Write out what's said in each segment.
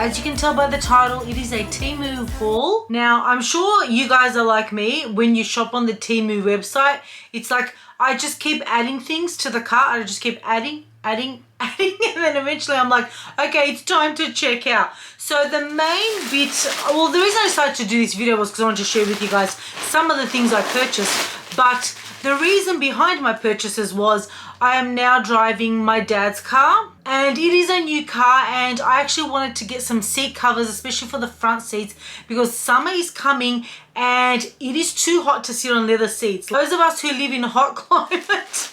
as you can tell by the title, it is a Temu haul. Now, I'm sure you guys are like me. When you shop on the Temu website, it's like I just keep adding things to the cart. I just keep adding, and then eventually I'm like, okay, it's time to check out. So the main bit, well, the reason I started to do this video was because I wanted to share with you guys some of the things I purchased, but the reason behind my purchases was I am now driving my dad's car, and it is a new car, and I actually wanted to get some seat covers, especially for the front seats, because summer is coming and it is too hot to sit on leather seats. Those of us who live in hot climate,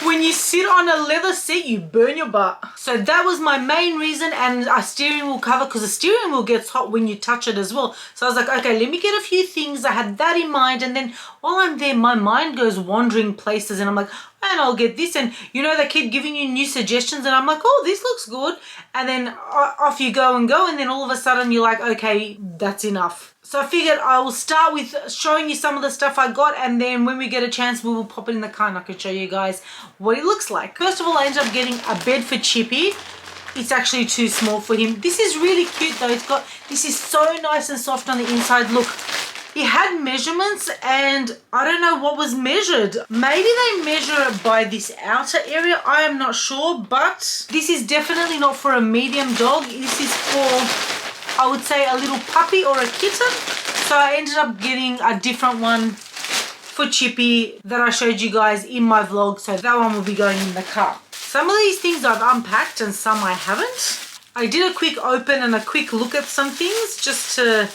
when you sit on a leather seat, you burn your butt. So that was my main reason, and a steering wheel cover, because the steering wheel gets hot when you touch it as well. So I was like, okay, let me get a few things. I had that in mind, and then while I'm there, my mind goes wandering places, and I'm like, and I'll get this, and you know, they keep giving you new suggestions, and I'm like, oh, this looks good, and then off you go, and then all of a sudden you're like, okay, that's enough. So I figured I will start with showing you some of the stuff I got, and then when we get a chance, we will pop it in the car and I can show you guys what it looks like. First of all, I ended up getting a bed for Chippy. It's actually too small for him. This is really cute though. This is so nice and soft on the inside. Look, he had measurements, and I don't know what was measured. Maybe they measure it by this outer area. I am not sure, but this is definitely not for a medium dog. This is for, I would say, a little puppy or a kitten. So I ended up getting a different one for Chippy that I showed you guys in my vlog. So that one will be going in the car. Some of these things I've unpacked and some I haven't. I did a quick open and a quick look at some things just to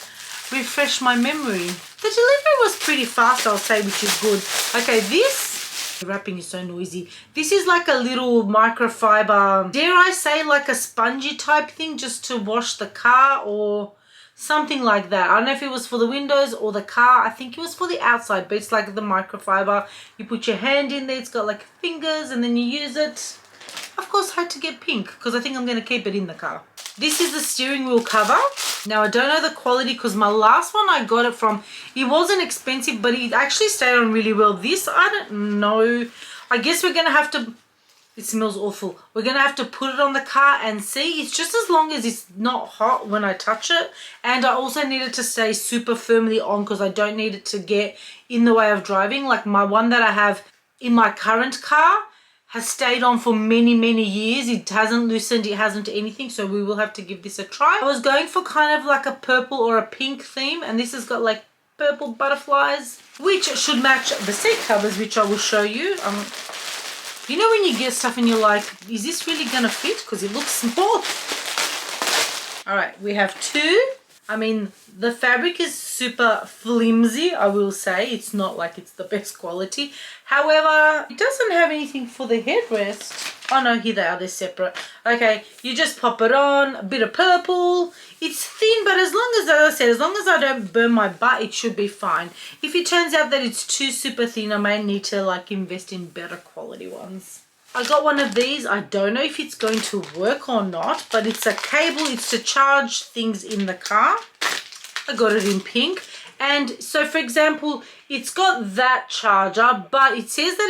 refresh my memory. The delivery was pretty fast, I'll say, which is good. Okay, this, the wrapping is so noisy. This is like a little microfiber, dare I say, like a spongy type thing, just to wash the car or something like that. I don't know if it was for the windows or the car. I think it was for the outside, but it's like the microfiber. You put your hand in there, it's got like fingers, and then you use it. Of course, I had to get pink because I think I'm going to keep it in the car. This is the steering wheel cover. Now, I don't know the quality because my last one I got it from, it wasn't expensive, but it actually stayed on really well. This, I don't know. I guess we're going to have to, it smells awful. We're going to have to put it on the car and see. It's just as long as it's not hot when I touch it. And I also need it to stay super firmly on because I don't need it to get in the way of driving. Like my one that I have in my current car has stayed on for many, many years. It hasn't loosened, it hasn't anything, so we will have to give this a try. I was going for kind of like a purple or a pink theme, and this has got like purple butterflies, which should match the seat covers, which I will show you. You know when you get stuff and you're like, is this really gonna fit? Because it looks small. All right, we have two. I mean, the fabric is super flimsy, I will say. It's not like it's the best quality. However, it doesn't have anything for the headrest. Oh no, here they are, they're separate. Okay, you just pop it on, a bit of purple. It's thin, but as I said, as long as I don't burn my butt, it should be fine. If it turns out that it's too super thin, I may need to like invest in better quality ones. I got one of these. I don't know if it's going to work or not, but it's a cable. It's to charge things in the car. I got it in pink. And so, for example, it's got that charger, but it says that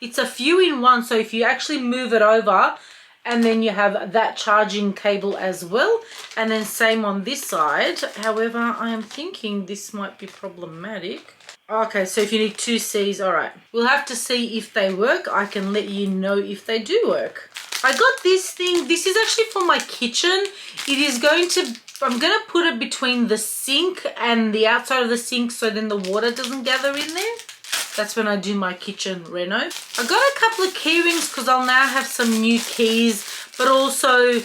it's a few in one. So if you actually move it over, and then you have that charging cable as well. And then same on this side. However, I am thinking this might be problematic. Okay, so if you need two C's, all right. We'll have to see if they work. I can let you know if they do work. I got this thing. This is actually for my kitchen. It is going to, I'm going to put it between the sink and the outside of the sink so then the water doesn't gather in there. That's when I do my kitchen reno. I got a couple of key rings because I'll now have some new keys, but also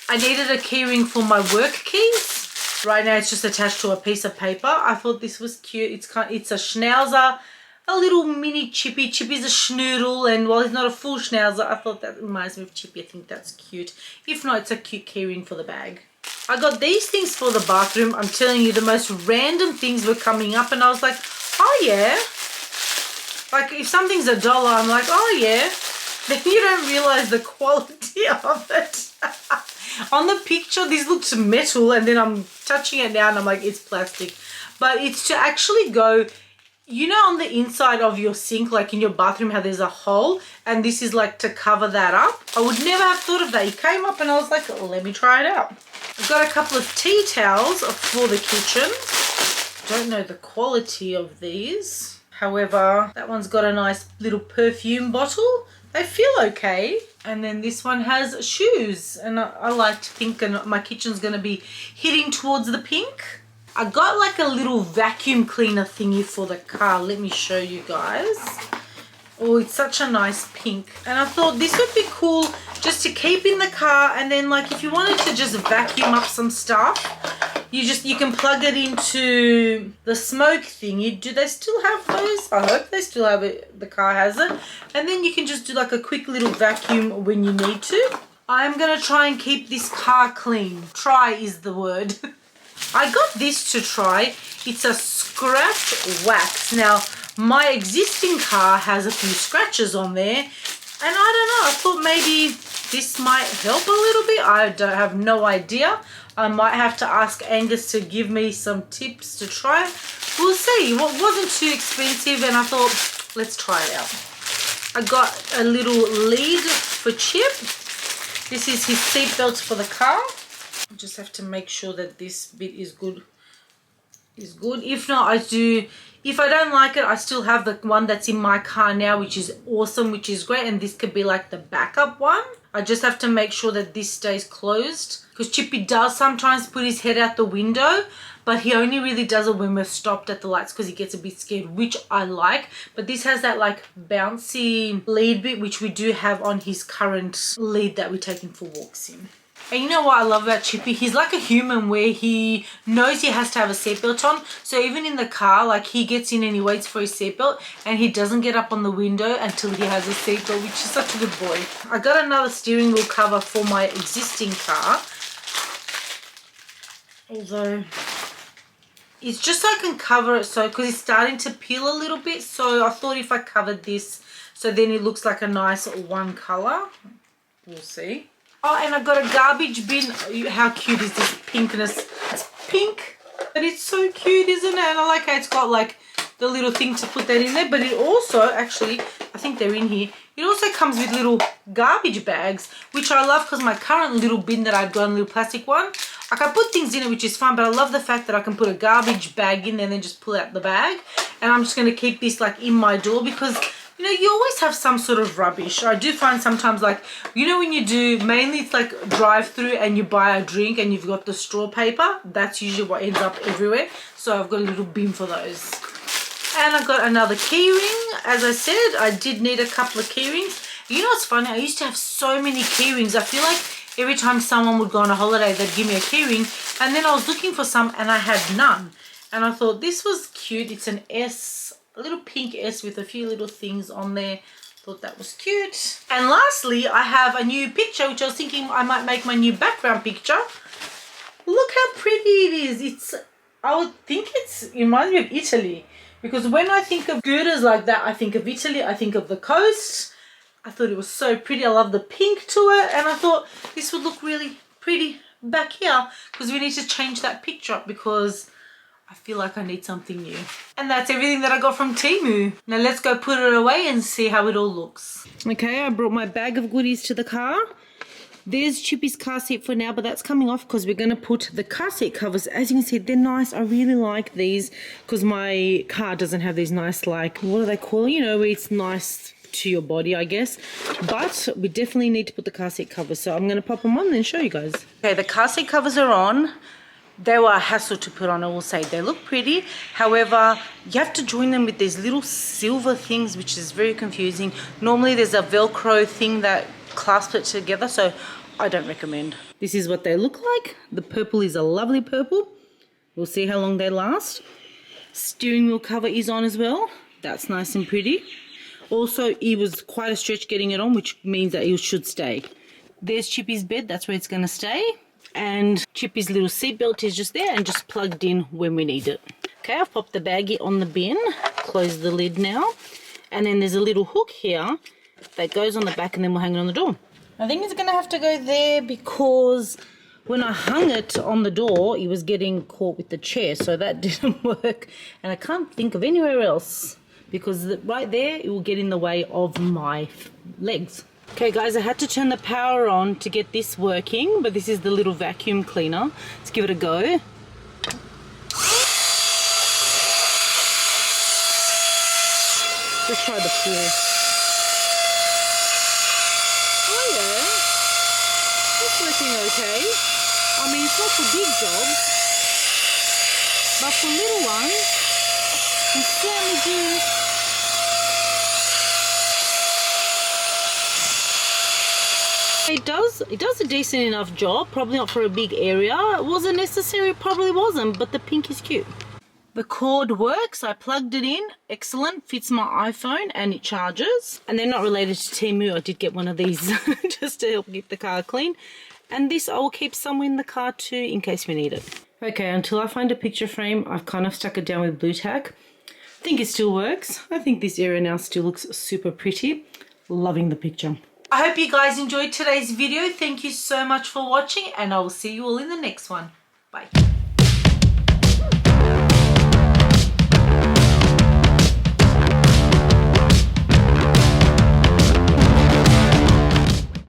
I needed a key ring for my work keys. Right now it's just attached to a piece of paper. I thought this was cute. It's a schnauzer, a little mini Chippy. Chippy's a schnoodle, and while he's not a full schnauzer, I thought that reminds me of Chippy. I think that's cute. If not, it's a cute keyring for the bag. I got these things for the bathroom. I'm telling you, the most random things were coming up, and I was like, oh yeah. Like if something's $1, I'm like, oh yeah. Then you don't realize the quality of it. On the picture, this looks metal, and then I'm touching it now and I'm like, it's plastic. But it's to actually go You know on the inside of your sink, like in your bathroom, how there's a hole, and this is like to cover that up. I would never have thought of that. It came up and I was like, let me try it out. I've got a couple of tea towels for the kitchen. Don't know the quality of these. However, that one's got a nice little perfume bottle. They feel okay. And then this one has shoes, and I liked pink, and my kitchen's going to be hitting towards the pink. I got like a little vacuum cleaner thingy for the car. Let me show you guys. Oh, it's such a nice pink. And I thought this would be cool just to keep in the car, and then like if you wanted to just vacuum up some stuff, you can plug it into the smoke thingy. Do they still have those? I hope they still have it. The car has it. And then you can just do like a quick little vacuum when you need to. I'm going to try and keep this car clean. Try is the word. I got this to try. It's a scratch wax. Now, my existing car has a few scratches on there, and I don't know, I thought maybe this might help a little bit. I have no idea. I might have to ask Angus to give me some tips to try. We'll see. Well, it wasn't too expensive, and I thought, let's try it out. I got a little lead for Chip. This is his seat belt for the car. I just have to make sure that this bit is good. If not, if I don't like it, I still have the one that's in my car now, which is awesome, which is great, and this could be like the backup one. I just have to make sure that this stays closed, because Chippy does sometimes put his head out the window, but he only really does it when we're stopped at the lights because he gets a bit scared, which I like. But this has that like bouncy lead bit, which we do have on his current lead that we take him for walks in. And you know what I love about Chippy? He's like a human where he knows he has to have a seatbelt on. So even in the car, like he gets in and he waits for his seatbelt, and he doesn't get up on the window until he has a seatbelt, which is such a good boy. I got another steering wheel cover for my existing car. Although it's just so I can cover it, so because it's starting to peel a little bit. So I thought if I covered this, so then it looks like a nice one color. We'll see. Oh, and I've got a garbage bin. How cute is this pinkness? It's pink, but it's so cute, isn't it? And I like how it's got like the little thing to put that in there. But it also, actually, I think they're in here. It also comes with little garbage bags, which I love because my current little bin that I've got, a little plastic one, I can put things in it, which is fine. But I love the fact that I can put a garbage bag in there and then just pull out the bag. And I'm just going to keep this like in my door because, you know, you always have some sort of rubbish. I do find sometimes, like, you know, when you do, mainly it's like drive-through and you buy a drink and you've got the straw paper. That's usually what ends up everywhere. So I've got a little bin for those. And I've got another key ring. As I said, I did need a couple of key rings. You know what's funny? I used to have so many key rings. I feel like every time someone would go on a holiday, they'd give me a key ring. And then I was looking for some and I had none. And I thought this was cute. It's an S, a little pink S with a few little things on there. Thought that was cute. And lastly, I have a new picture, which I was thinking I might make my new background picture. Look how pretty it is. I would think it reminds me of Italy. Because when I think of scooters like that, I think of Italy. I think of the coast. I thought it was so pretty. I love the pink to it. And I thought this would look really pretty back here. Because we need to change that picture up because I feel like I need something new. And that's everything that I got from Temu. Now let's go put it away and see how it all looks. Okay, I brought my bag of goodies to the car. There's Chippy's car seat for now, but that's coming off because we're going to put the car seat covers. As you can see, they're nice. I really like these because my car doesn't have these nice, like, what do they call it? You know, where it's nice to your body, I guess. But we definitely need to put the car seat covers. So I'm going to pop them on and then show you guys. Okay, the car seat covers are on. They were a hassle to put on, I will say. They look pretty. However, you have to join them with these little silver things, which is very confusing. Normally, there's a Velcro thing that clasps it together, so I don't recommend. This is what they look like. The purple is a lovely purple. We'll see how long they last. Steering wheel cover is on as well. That's nice and pretty. Also, it was quite a stretch getting it on, which means that it should stay. There's Chippy's bed. That's where it's going to stay. And Chippy's little seatbelt is just there and just plugged in when we need it. Okay, I've popped the baggie on the bin. Close the lid now. And then there's a little hook here that goes on the back and then we'll hang it on the door. I think it's going to have to go there because When I hung it on the door, it was getting caught with the chair, so that didn't work. And I can't think of anywhere else because right there, it will get in the way of my legs. Okay guys, I had to turn the power on to get this working, but this is the little vacuum cleaner. Let's give it a go. Let's try the floor. Oh yeah, it's working okay. I mean, it's not for big jobs, but for little ones, it certainly do. It does a decent enough job, probably not for a big area. Was it necessary? Probably wasn't, but the pink is cute. The cord works, I plugged it in, excellent, fits my iPhone and it charges. And they're not related to Temu, I did get one of these just to help keep the car clean. And this I will keep somewhere in the car too in case we need it. Okay, until I find a picture frame, I've kind of stuck it down with blue tack. I think it still works. I think this area now still looks super pretty. Loving the picture. I hope you guys enjoyed today's video. Thank you so much for watching and I will see you all in the next one. Bye.